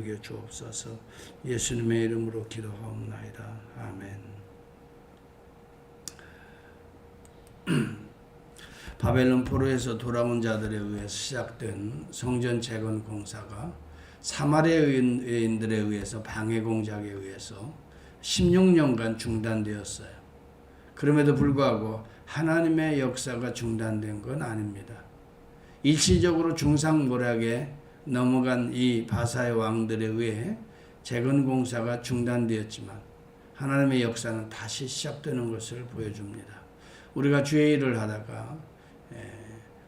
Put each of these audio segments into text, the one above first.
여겨 주옵소서. 예수님의 이름으로 기도하옵나이다. 아멘. 바벨론 포로에서 돌아온 자들에 의해 시작된 성전 재건 공사가 사마리아 의인들에 의해서 방해 공작에 의해서 16년간 중단되었어요. 그럼에도 불구하고 하나님의 역사가 중단된 건 아닙니다. 일시적으로 중상모략에 넘어간 이 바사의 왕들에 의해 재건 공사가 중단되었지만 하나님의 역사는 다시 시작되는 것을 보여줍니다. 우리가 주의 일을 하다가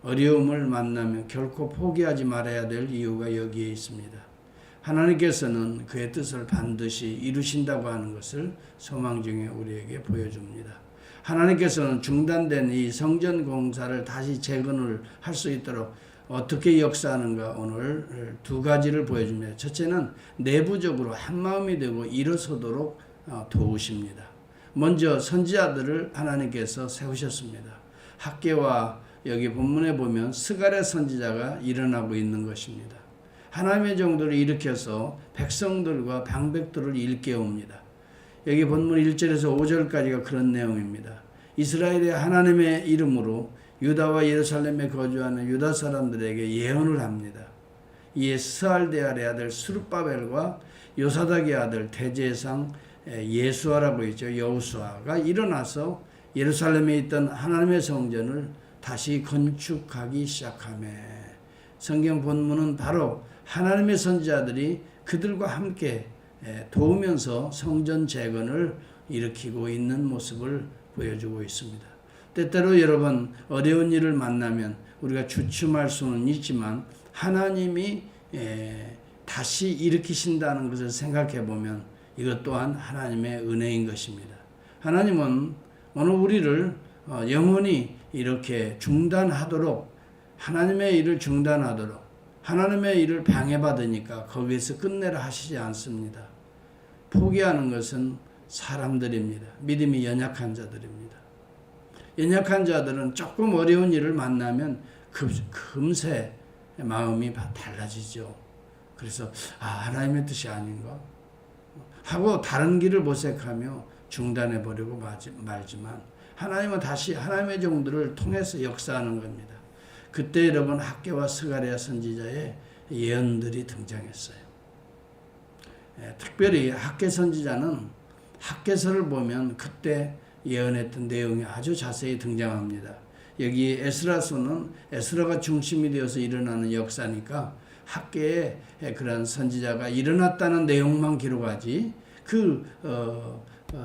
어려움을 만나면 결코 포기하지 말아야 될 이유가 여기에 있습니다. 하나님께서는 그의 뜻을 반드시 이루신다고 하는 것을 소망 중에 우리에게 보여줍니다. 하나님께서는 중단된 이 성전 공사를 다시 재건을 할 수 있도록 어떻게 역사하는가 오늘 두 가지를 보여줍니다. 첫째는 내부적으로 한마음이 되고 일어서도록 도우십니다. 먼저 선지자들을 하나님께서 세우셨습니다. 학개와 여기 본문에 보면 스가랴 선지자가 일어나고 있는 것입니다. 하나님의 종들을 일으켜서 백성들과 방백들을 일깨웁니다. 여기 본문 1절에서 5절까지가 그런 내용입니다. 이스라엘의 하나님의 이름으로 유다와 예루살렘에 거주하는 유다 사람들에게 예언을 합니다. 이에 스알데알의 아들 스룹바벨과 요사닥의 아들 대제상 예수아라고 있죠. 여호수아가 일어나서 예루살렘에 있던 하나님의 성전을 다시 건축하기 시작하며 성경 본문은 바로 하나님의 선지자들이 그들과 함께 도우면서 성전 재건을 일으키고 있는 모습을 보여주고 있습니다. 때때로 여러분 어려운 일을 만나면 우리가 주춤할 수는 있지만 하나님이 다시 일으키신다는 것을 생각해 보면 이것 또한 하나님의 은혜인 것입니다. 하나님은 오늘 우리를 영원히 이렇게 중단하도록 하나님의 일을 중단하도록 하나님의 일을 방해받으니까 거기에서 끝내라 하시지 않습니다. 포기하는 것은 사람들입니다. 믿음이 연약한 자들입니다. 연약한 자들은 조금 어려운 일을 만나면 금세 마음이 달라지죠. 그래서 하나님의 뜻이 아닌가 하고 다른 길을 모색하며 중단해버리고 말지만 하나님은 다시 하나님의 종들을 통해서 역사하는 겁니다. 그때 여러분 학개와 스가랴 선지자의 예언들이 등장했어요. 특별히 학개 선지자는 학개서를 보면 그때 예언했던 내용이 아주 자세히 등장합니다. 여기 에스라서는 에스라가 중심이 되어서 일어나는 역사니까 학개의 그런 선지자가 일어났다는 내용만 기록하지 그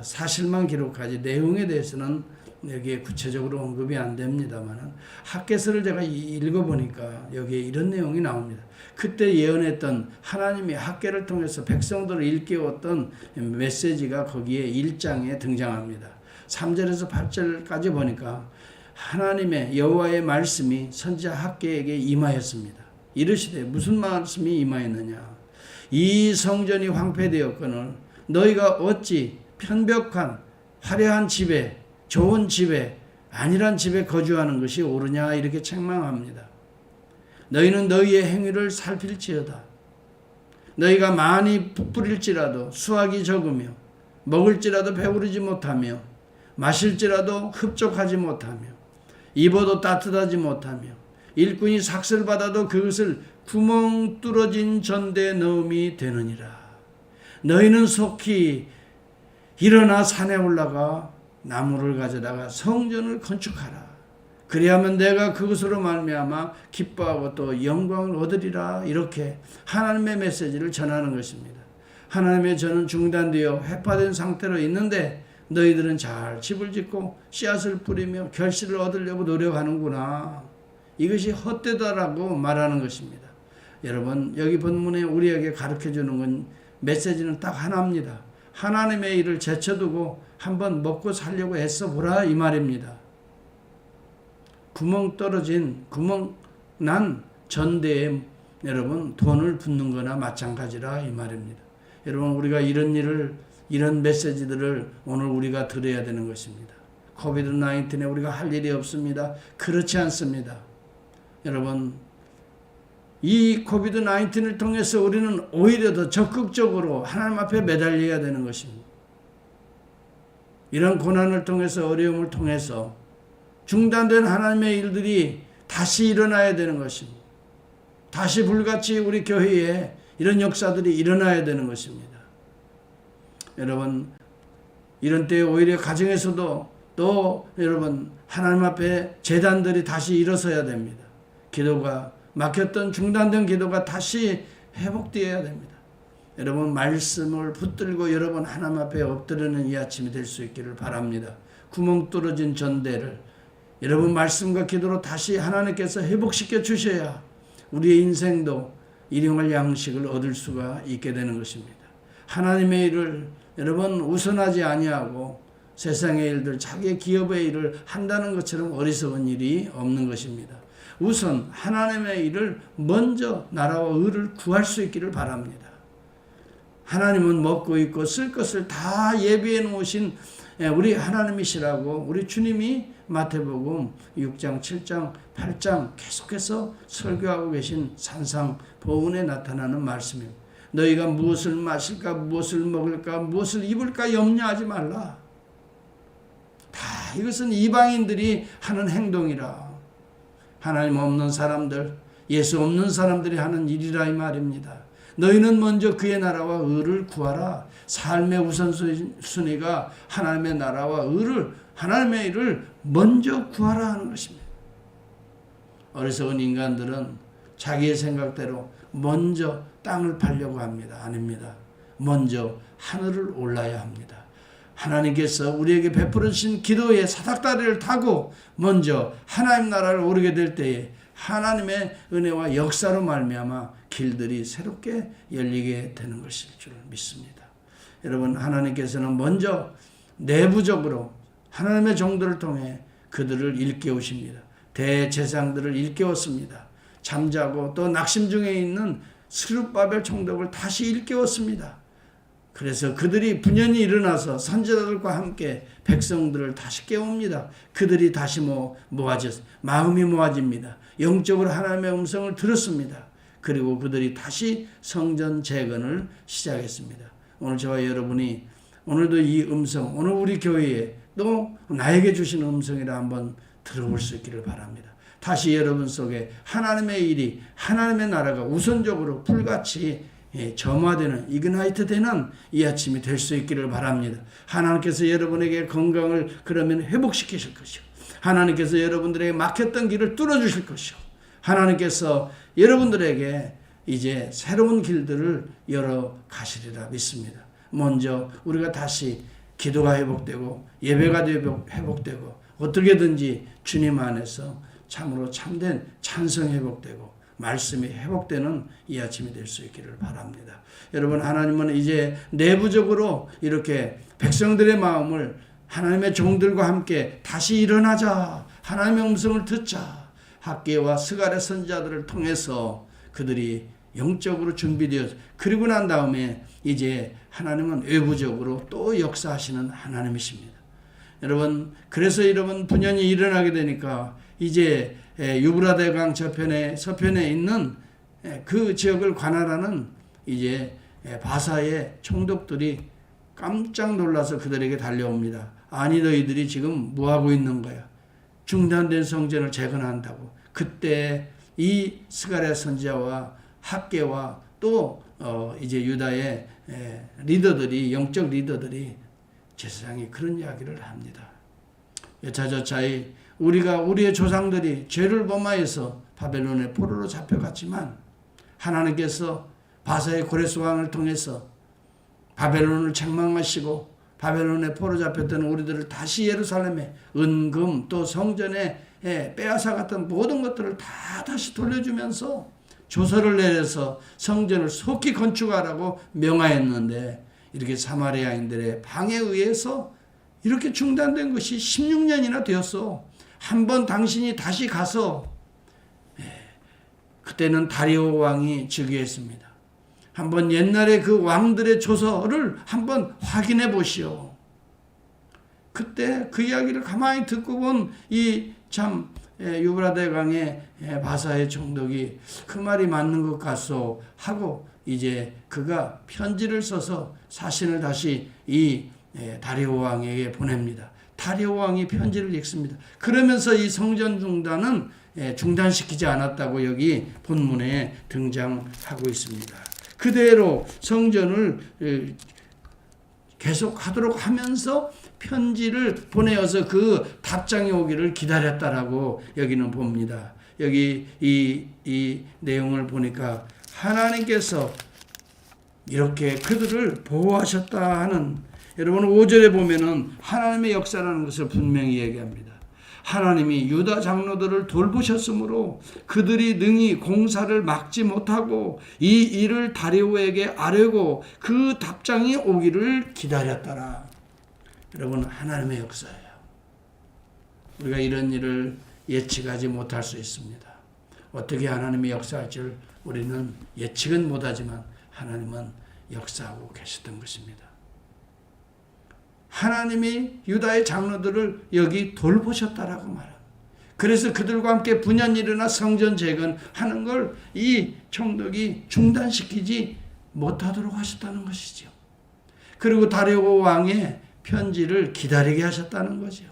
사실만 기록하지 내용에 대해서는 여기에 구체적으로 언급이 안 됩니다만 학개서를 제가 읽어보니까 여기에 이런 내용이 나옵니다. 그때 예언했던 하나님이 학개를 통해서 백성들을 일깨웠던 메시지가 거기에 1장에 등장합니다. 3절에서 8절까지 보니까 하나님의 여호와의 말씀이 선지자 학개에게 임하였습니다. 이르시되 무슨 말씀이 임하였느냐. 이 성전이 황폐되었거늘 너희가 어찌 편벽한 화려한 집에 좋은 집에 안일한 집에 거주하는 것이 옳으냐 이렇게 책망합니다. 너희는 너희의 행위를 살필지어다. 너희가 많이 뿌릴지라도 수확이 적으며 먹을지라도 배부르지 못하며 마실지라도 흡족하지 못하며 입어도 따뜻하지 못하며 일꾼이 삭슬 받아도 그것을 구멍 뚫어진 전대에 넣음이 되느니라. 너희는 속히 일어나 산에 올라가 나무를 가져다가 성전을 건축하라. 그리하면 내가 그것으로 말미암아 기뻐하고 또 영광을 얻으리라. 이렇게 하나님의 메시지를 전하는 것입니다. 하나님의 전은 중단되어 해파된 상태로 있는데 너희들은 잘 집을 짓고 씨앗을 뿌리며 결실을 얻으려고 노력하는구나. 이것이 헛되다라고 말하는 것입니다. 여러분 여기 본문에 우리에게 가르쳐주는 건 메시지는 딱 하나입니다. 하나님의 일을 제쳐두고 한번 먹고 살려고 애써보라 이 말입니다. 구멍 난 전대에 여러분 돈을 붓는 거나 마찬가지라 이 말입니다. 여러분 우리가 이런 메시지들을 오늘 우리가 들어야 되는 것입니다. 코비드-19에 우리가 할 일이 없습니다. 그렇지 않습니다. 여러분 이 코비드 19을 통해서 우리는 오히려 더 적극적으로 하나님 앞에 매달려야 되는 것입니다. 이런 고난을 통해서, 어려움을 통해서 중단된 하나님의 일들이 다시 일어나야 되는 것입니다. 다시 불같이 우리 교회에 이런 역사들이 일어나야 되는 것입니다. 여러분, 이런 때에 오히려 가정에서도 또 여러분 하나님 앞에 제단들이 다시 일어서야 됩니다. 기도가 막혔던 중단된 기도가 다시 회복되어야 됩니다. 여러분, 말씀을 붙들고 여러분 하나님 앞에 엎드리는 이 아침이 될 수 있기를 바랍니다. 구멍 뚫어진 전대를 여러분 말씀과 기도로 다시 하나님께서 회복시켜 주셔야 우리의 인생도 일용할 양식을 얻을 수가 있게 되는 것입니다. 하나님의 일을 여러분 우선하지 아니하고 세상의 일들, 자기의 기업의 일을 한다는 것처럼 어리석은 일이 없는 것입니다. 우선 하나님의 일을 먼저 나라와 의를 구할 수 있기를 바랍니다. 하나님은 먹고 입고 쓸 것을 다 예비해 놓으신 우리 하나님이시라고 우리 주님이 마태복음 6장, 7장, 8장 계속해서 설교하고 계신 산상보훈에 나타나는 말씀입니다. 너희가 무엇을 마실까, 무엇을 먹을까, 무엇을 입을까 염려하지 말라. 다 이것은 이방인들이 하는 행동이라. 하나님 없는 사람들, 예수 없는 사람들이 하는 일이라 이 말입니다. 너희는 먼저 그의 나라와 의를 구하라. 삶의 우선순위가 하나님의 나라와 의를, 하나님의 일을 먼저 구하라 하는 것입니다. 어리석은 인간들은 자기의 생각대로 먼저 땅을 팔려고 합니다. 아닙니다. 먼저 하늘을 올라야 합니다. 하나님께서 우리에게 베풀어 주신 기도의 사닥다리를 타고 먼저 하나님 나라를 오르게 될 때에 하나님의 은혜와 역사로 말미암아 길들이 새롭게 열리게 되는 것일 줄 믿습니다. 여러분, 하나님께서는 먼저 내부적으로 하나님의 종들을 통해 그들을 일깨우십니다. 대제사장들을 일깨웠습니다. 잠자고 또 낙심 중에 있는 스룹바벨 총독을 다시 일깨웠습니다. 그래서 그들이 분연히 일어나서 선지자들과 함께 백성들을 다시 깨웁니다. 그들이 다시 마음이 모아집니다. 영적으로 하나님의 음성을 들었습니다. 그리고 그들이 다시 성전 재건을 시작했습니다. 오늘 저와 여러분이 오늘도 이 음성, 오늘 우리 교회에 또 나에게 주신 음성이라 한번 들어볼 수 있기를 바랍니다. 다시 여러분 속에 하나님의 일이, 하나님의 나라가 우선적으로 불같이 점화되는, 이그나이트 되는 이 아침이 될 수 있기를 바랍니다. 하나님께서 여러분에게 건강을 그러면 회복시키실 것이요, 하나님께서 여러분들에게 막혔던 길을 뚫어주실 것이요, 하나님께서 여러분들에게 이제 새로운 길들을 열어 가시리라 믿습니다. 먼저 우리가 다시 기도가 회복되고 예배가 회복되고 어떻게든지 주님 안에서 참으로 참된 찬성 회복되고 말씀이 회복되는 이 아침이 될 수 있기를 바랍니다. 여러분, 하나님은 이제 내부적으로 이렇게 백성들의 마음을 하나님의 종들과 함께 다시 일어나자, 하나님의 음성을 듣자, 학개와 스갈의 선지자들을 통해서 그들이 영적으로 준비되어, 그리고 난 다음에 이제 하나님은 외부적으로 또 역사하시는 하나님이십니다. 여러분, 그래서 여러분 분연히 일어나게 되니까 이제 유브라데강 서편에 있는 그 지역을 관할하는 이제 바사의 총독들이 깜짝 놀라서 그들에게 달려옵니다. 아니, 너희들이 지금 뭐하고 있는 거야? 중단된 성전을 재건한다고. 그때 이 스가랴 선지자와 학개와 또 이제 유다의 리더들이, 영적 리더들이 제사장이 그런 이야기를 합니다. 여차저차히 우리가 우리의 조상들이 죄를 범하여서 바벨론의 포로로 잡혀갔지만 하나님께서 바사의 고레스 왕을 통해서 바벨론을 책망하시고 바벨론의 포로 잡혔던 우리들을 다시 예루살렘에 은금 또 성전에 빼앗아갔던 모든 것들을 다 다시 돌려주면서 조서를 내려서 성전을 속히 건축하라고 명하였는데, 이렇게 사마리아인들의 방해에 의해서 이렇게 중단된 것이 16년이나 되었어. 한번 당신이 다시 가서, 그때는 다리오 왕이 즉위했습니다. 한번 옛날에 그 왕들의 조서를 한번 확인해 보시오. 그때 그 이야기를 가만히 듣고 본 이 참 유브라데 강의 바사의 총독이 그 말이 맞는 것 같소 하고 이제 그가 편지를 써서 사신을 다시 이 다리오 왕에게 보냅니다. 다리오 왕이 편지를 읽습니다. 그러면서 이 성전 중단은 중단시키지 않았다고 여기 본문에 등장하고 있습니다. 그대로 성전을 계속하도록 하면서 편지를 보내어서 그 답장이 오기를 기다렸다라고 여기는 봅니다. 여기 이 내용을 보니까 하나님께서 이렇게 그들을 보호하셨다 하는, 여러분 5절에 보면은 하나님의 역사라는 것을 분명히 얘기합니다. 하나님이 유다 장로들을 돌보셨으므로 그들이 능히 공사를 막지 못하고 이 일을 다리오에게 아뢰고 그 답장이 오기를 기다렸더라. 여러분 하나님의 역사예요. 우리가 이런 일을 예측하지 못할 수 있습니다. 어떻게 하나님이 역사할지를 우리는 예측은 못하지만 하나님은 역사하고 계셨던 것입니다. 하나님이 유다의 장로들을 여기 돌보셨다라고 말합니다. 그래서 그들과 함께 분연히 일어나 성전 재건하는 걸 이 총독이 중단시키지 못하도록 하셨다는 것이죠. 그리고 다리오 왕의 편지를 기다리게 하셨다는 거죠.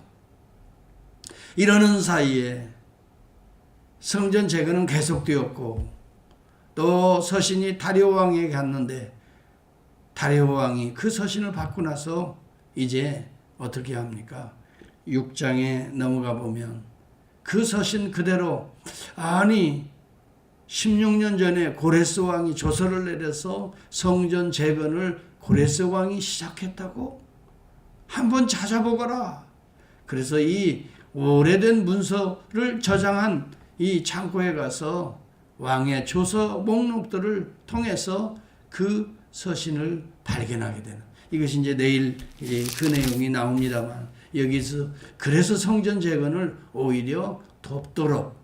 이러는 사이에 성전 재건은 계속되었고 또 서신이 다리오 왕에게 갔는데 다리오 왕이 그 서신을 받고 나서 이제 어떻게 합니까? 6장에 넘어가 보면 그 서신 그대로, 아니 16년 전에 고레스 왕이 조서를 내려서 성전 재건을 고레스 왕이 시작했다고? 한번 찾아보거라. 그래서 이 오래된 문서를 저장한 이 창고에 가서 왕의 조서 목록들을 통해서 그 서신을 발견하게 되는, 이것이 이제 내일 그 내용이 나옵니다만, 여기서 그래서 성전 재건을 오히려 돕도록,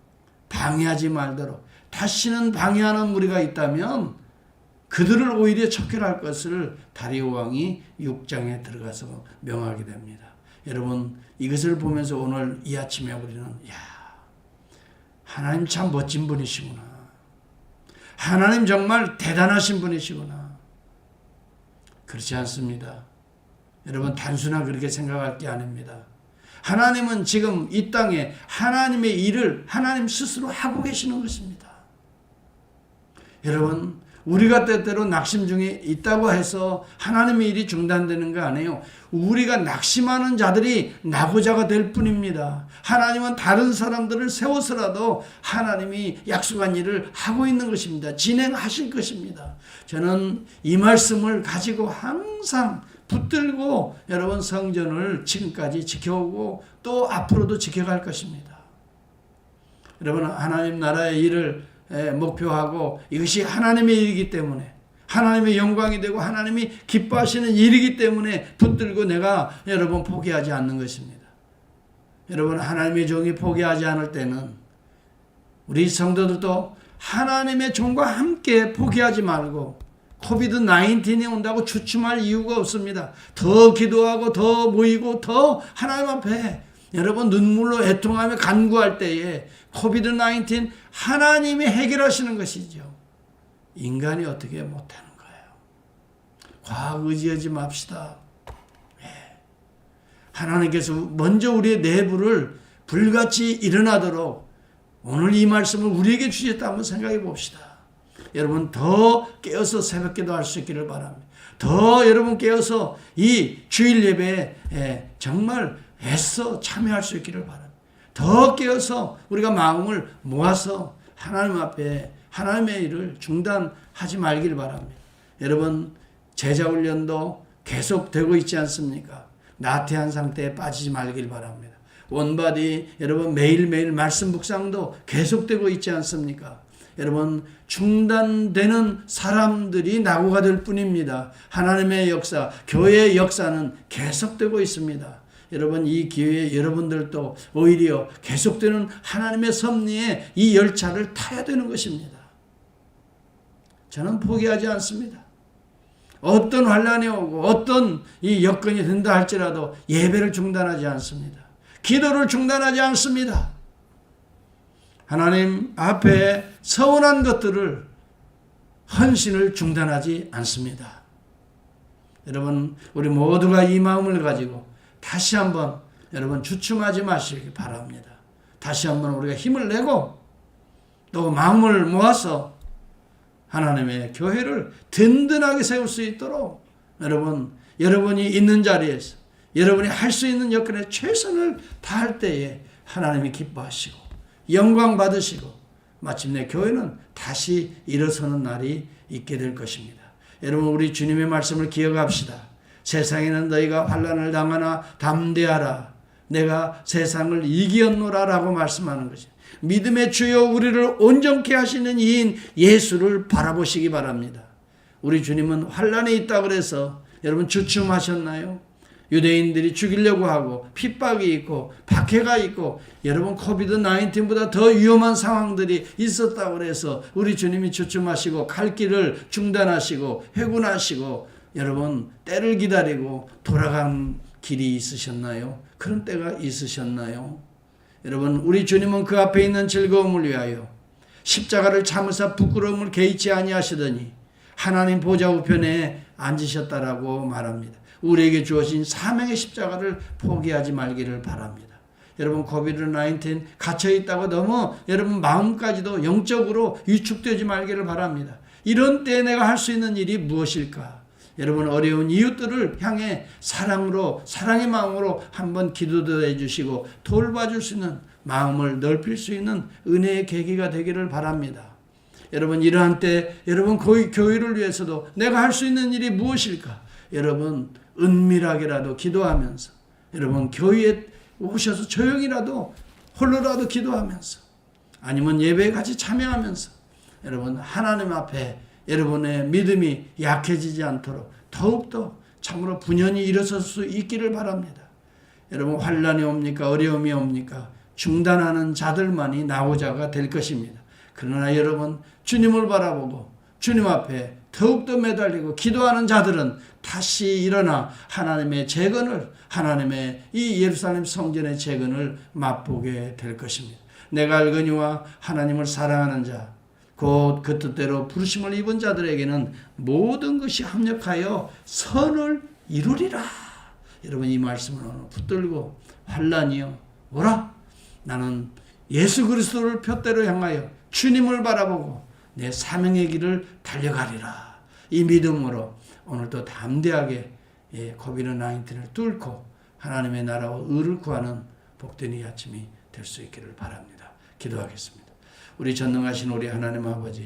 방해하지 말도록, 다시는 방해하는 무리가 있다면 그들을 오히려 척결할 것을 다리오 왕이 6장에 들어가서 명하게 됩니다. 여러분 이것을 보면서 오늘 이 아침에 우리는 하나님 참 멋진 분이시구나, 하나님 정말 대단하신 분이시구나. 그렇지 않습니다. 여러분 단순하게 그렇게 생각할 게 아닙니다. 하나님은 지금 이 땅에 하나님의 일을 하나님 스스로 하고 계시는 것입니다. 여러분 우리가 때때로 낙심 중에 있다고 해서 하나님의 일이 중단되는 거 아니에요. 우리가 낙심하는 자들이 낙오자가 될 뿐입니다. 하나님은 다른 사람들을 세워서라도 하나님이 약속한 일을 하고 있는 것입니다. 진행하실 것입니다. 저는 이 말씀을 가지고 항상 붙들고 여러분 성전을 지금까지 지켜오고 또 앞으로도 지켜갈 것입니다. 여러분 하나님 나라의 일을 목표하고 이것이 하나님의 일이기 때문에, 하나님의 영광이 되고 하나님이 기뻐하시는 일이기 때문에 붙들고 내가 여러분 포기하지 않는 것입니다. 여러분 하나님의 종이 포기하지 않을 때는 우리 성도들도 하나님의 종과 함께 포기하지 말고, 코비드-19이 온다고 주춤할 이유가 없습니다. 더 기도하고 더 모이고 더 하나님 앞에 여러분 눈물로 애통하며 간구할 때에 코비드-19 하나님이 해결하시는 것이죠. 인간이 어떻게 못하는 거예요. 과학 의지하지 맙시다. 하나님께서 먼저 우리의 내부를 불같이 일어나도록 오늘 이 말씀을 우리에게 주셨다 한번 생각해 봅시다. 여러분 더 깨어서 새벽 기도할 수 있기를 바랍니다. 더 여러분 깨어서 이 주일 예배에 정말 애써 참여할 수 있기를 바랍니다. 더 깨어서 우리가 마음을 모아서 하나님 앞에 하나님의 일을 중단하지 말길 바랍니다. 여러분 제자훈련도 계속되고 있지 않습니까? 나태한 상태에 빠지지 말길 바랍니다. 원바디 여러분 매일매일 말씀 묵상도 계속되고 있지 않습니까? 여러분 중단되는 사람들이 낙오가 될 뿐입니다. 하나님의 역사, 교회의 역사는 계속되고 있습니다. 여러분 이 기회에 여러분들도 오히려 계속되는 하나님의 섭리에 이 열차를 타야 되는 것입니다. 저는 포기하지 않습니다. 어떤 환란이 오고 어떤 이 여건이 된다 할지라도 예배를 중단하지 않습니다. 기도를 중단하지 않습니다. 하나님 앞에 서운한 것들을 헌신을 중단하지 않습니다. 여러분 우리 모두가 이 마음을 가지고 다시 한번 여러분 주춤하지 마시기 바랍니다. 다시 한번 우리가 힘을 내고 또 마음을 모아서 하나님의 교회를 든든하게 세울 수 있도록 여러분이 있는 자리에서 여러분이 할 수 있는 역할에 최선을 다할 때에 하나님이 기뻐하시고 영광 받으시고 마침내 교회는 다시 일어서는 날이 있게 될 것입니다. 여러분 우리 주님의 말씀을 기억합시다. 세상에는 너희가 환난을 당하나 담대하라. 내가 세상을 이기었노라 라고 말씀하는 것이 믿음의 주여 우리를 온전케 하시는 이인 예수를 바라보시기 바랍니다. 우리 주님은 환난에 있다 그래서 여러분 주춤하셨나요? 유대인들이 죽이려고 하고 핍박이 있고 박해가 있고 여러분 코비드 19보다 더 위험한 상황들이 있었다고 그래서 우리 주님이 주춤하시고 갈 길을 중단하시고 회군하시고 여러분 때를 기다리고 돌아간 길이 있으셨나요? 그런 때가 있으셨나요? 여러분 우리 주님은 그 앞에 있는 즐거움을 위하여 십자가를 참으사 부끄러움을 개의치 아니하시더니 하나님 보좌 우편에 앉으셨다라고 말합니다. 우리에게 주어진 사명의 십자가를 포기하지 말기를 바랍니다. 여러분 코비드 19 갇혀있다고 너무 여러분 마음까지도 영적으로 위축되지 말기를 바랍니다. 이런 때에 내가 할 수 있는 일이 무엇일까? 여러분 어려운 이웃들을 향해 사랑의 마음으로 한번 기도도 해주시고 돌봐줄 수 있는 마음을 넓힐 수 있는 은혜의 계기가 되기를 바랍니다. 여러분 이러한 때 여러분 교회를 위해서도 내가 할 수 있는 일이 무엇일까? 여러분 은밀하게라도 기도하면서 여러분 교회에 오셔서 조용히라도 홀로라도 기도하면서 아니면 예배에 같이 참여하면서 여러분 하나님 앞에 여러분의 믿음이 약해지지 않도록 더욱더 참으로 분연히 일어설 수 있기를 바랍니다. 여러분 환난이 옵니까? 어려움이 옵니까? 중단하는 자들만이 나오자가 될 것입니다. 그러나 여러분 주님을 바라보고 주님 앞에 더욱더 매달리고 기도하는 자들은 다시 일어나 하나님의 재건을 하나님의 이 예루살렘 성전의 재건을 맛보게 될 것입니다. 내가 알거니와 하나님을 사랑하는 자 곧 그 뜻대로 부르심을 입은 자들에게는 모든 것이 합력하여 선을 이루리라. 여러분 이 말씀을 오늘 붙들고 환난이요 뭐라? 나는 예수 그리스도를 표대로 향하여 주님을 바라보고 내 사명의 길을 달려가리라. 이 믿음으로 오늘도 담대하게 코비드 19을 뚫고 하나님의 나라와 의를 구하는 복된 이 아침이 될 수 있기를 바랍니다. 기도하겠습니다. 우리 전능하신 우리 하나님 아버지